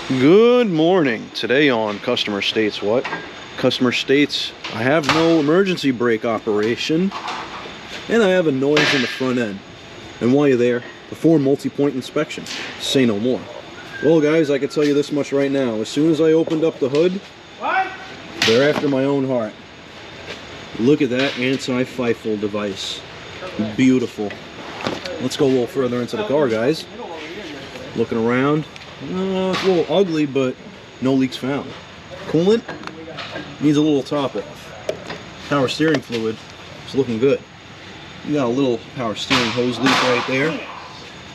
Good morning. Today on Customer States what? Customer States, I have no emergency brake operation and I have a noise in the front end. And while you're there, before multi-point inspection, say no more. Well guys, I can tell you this much right now. As soon as I opened up the hood, they're after my own heart. Look at that anti-FIFO device. Beautiful. Let's go a little further into the car, guys. Looking around. It's a little ugly, but no leaks found. Coolant needs a little top off. Power steering fluid is looking good. You got a little power steering hose leak right there.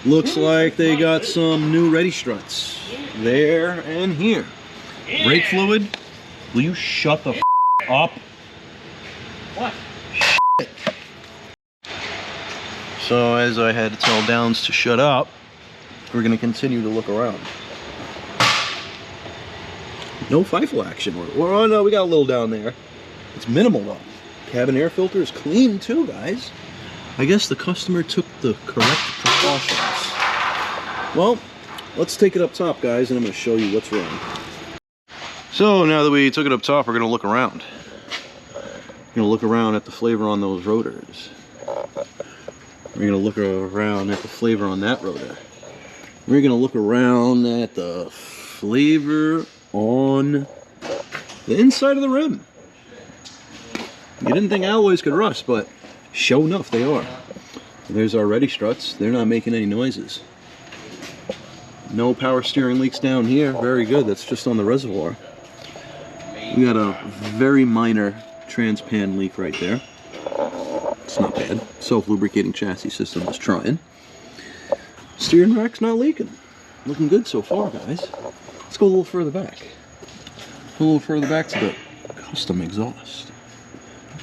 Looks like they got some new ready struts there and here. Brake fluid, will you shut the up? What? Shit. So as I had to tell Downs to shut up, we're going to continue to look around. No FIFO action. Oh no, we got a little down there. It's minimal though. Cabin air filter is clean too, guys. I guess the customer took the correct precautions. Well, let's take it up top, guys, and I'm going to show you what's wrong. So now that we took it up top, we're going to look around. We're going to look around at the flavor on those rotors. We're going to look around at the flavor on that rotor. We're going to look around at the flavor on the inside of the rim. You didn't think alloys could rust, but sure enough, they are. There's our ready struts. They're not making any noises. No power steering leaks down here. Very good. That's just on the reservoir. We got a very minor transpan leak right there. It's not bad. Self-lubricating chassis system is trying. Steering rack's not leaking. Looking good so far, guys. Let's go a little further back. A little further back to the custom exhaust.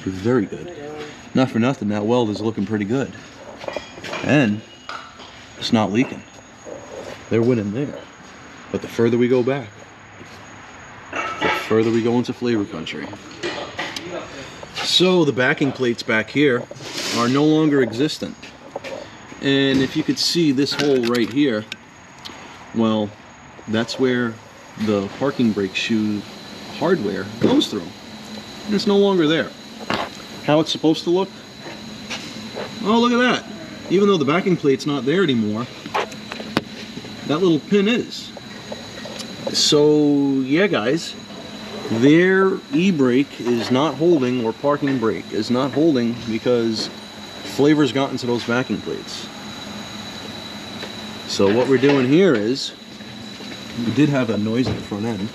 Very good. Not for nothing, that weld is looking pretty good. And it's not leaking. They're winning there. But the further we go back, the further we go into flavor country. So the backing plates back here are no longer existent. And if you could see this hole right here, well, that's where the parking brake shoe hardware goes through. And it's no longer there. How it's supposed to look? Oh, look at that. Even though the backing plate's not there anymore, that little pin is. So, yeah, guys, their e-brake is not holding, or parking brake is not holding, because flavor's gotten to those backing plates. So what we're doing here is, we did have a noise in the front end.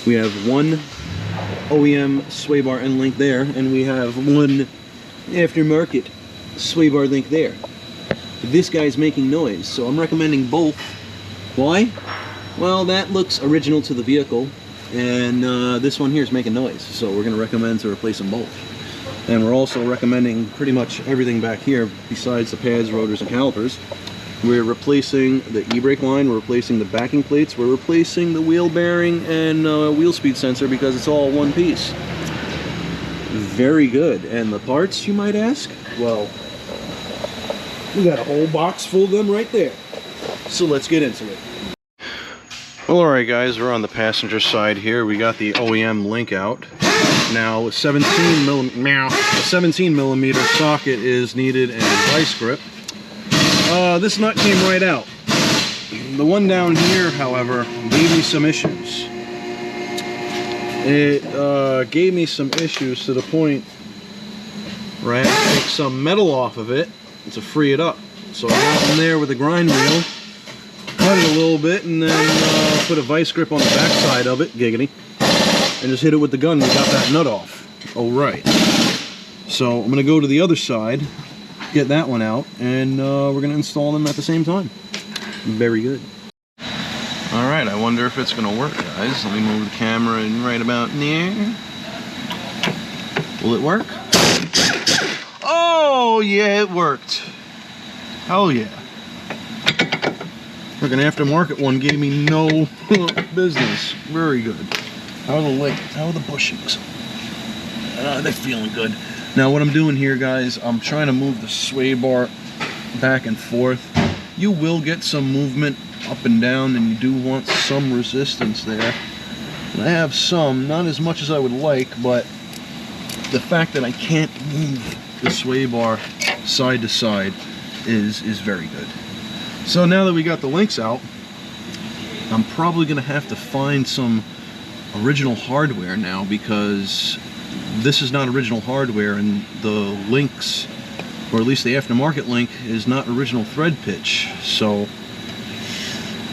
We have one OEM sway bar end link there, and we have one aftermarket sway bar link there. This guy's making noise, so I'm recommending both. Why? Well, that looks original to the vehicle, and this one here is making noise, so we're going to recommend to replace them both. And we're also recommending pretty much everything back here besides the pads, rotors, and calipers. We're replacing the e-brake line, we're replacing the backing plates, we're replacing the wheel bearing and wheel speed sensor, because it's all one piece. Very good. And the parts, you might ask? Well, we got a whole box full of them right there. So let's get into it. Well, alright guys, we're on the passenger side here. We got the OEM link out. Now, a 17 millimeter socket is needed and vice grip. This nut came right out. The one down here, however, gave me some issues. It gave me some issues to the point where I had to take some metal off of it to free it up. So I got in there with a grind wheel, cut it a little bit, and then put a vice grip on the back side of it, giggity, and just hit it with the gun. We got that nut off. Alright. So I'm going to go to the other side, get that one out, and we're going to install them at the same time. Very good. Alright, I wonder if it's going to work, guys. Let me move the camera in right about there. Will it work? Oh, yeah, it worked. Hell yeah. Like an aftermarket one gave me no business. Very good. How are the legs? How are the bushings? They're feeling good. Now what I'm doing here, guys, I'm trying to move the sway bar back and forth. You will get some movement up and down, and you do want some resistance there. And I have some, not as much as I would like, but the fact that I can't move the sway bar side to side is very good. So now that we got the links out, I'm probably going to have to find some original hardware now, because this is not original hardware, and the links, or at least the aftermarket link, is not original thread pitch. So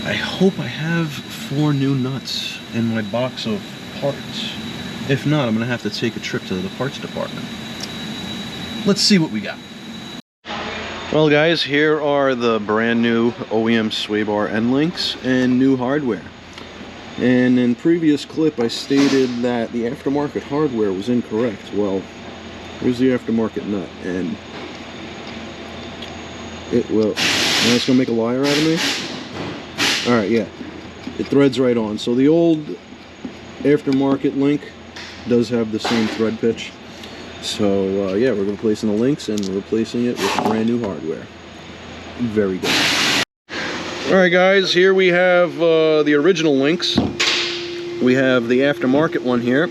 I hope I have 4 new nuts in my box of parts. If not, I'm going to have to take a trip to the parts department. Let's see what we got. Well guys, here are the brand new OEM sway bar end links and new hardware. And in previous clip I stated that the aftermarket hardware was incorrect. Well, here's the aftermarket nut, and it will. Now it's gonna make a liar out of me. Alright, yeah. It threads right on. So the old aftermarket link does have the same thread pitch. So yeah, we're replacing the links and replacing it with brand new hardware. Very good. Alright guys, here we have the original links. We have the aftermarket one here.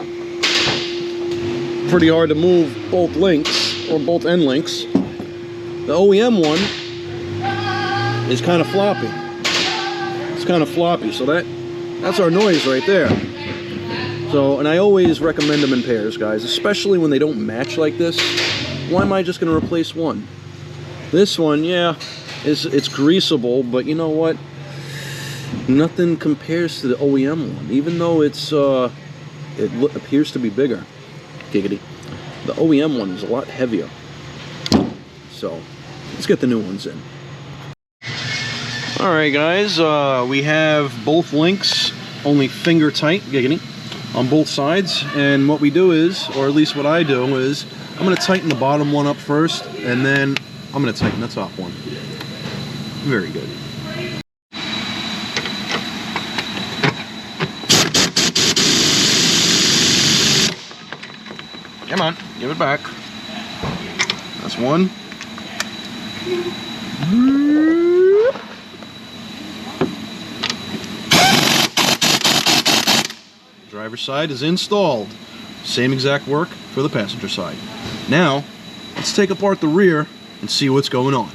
Pretty hard to move both links, or both end links. The OEM one is kind of floppy. It's kind of floppy, so that's our noise right there. So, and I always recommend them in pairs, guys, especially when they don't match like this. Why am I just going to replace one? This one, yeah, it's greasable, but you know what? Nothing compares to the OEM one, even though it's it appears to be bigger. Giggity. The OEM one is a lot heavier. So, let's get the new ones in. All right, guys, we have both links only finger tight. Giggity. On both sides, and what we do is, or at least what I do is, I'm going to tighten the bottom one up first, and then I'm going to tighten the top one. Very good. Come on, give it back. That's one. Driver's side is installed. Same exact work for the passenger side. Now, let's take apart the rear and see what's going on.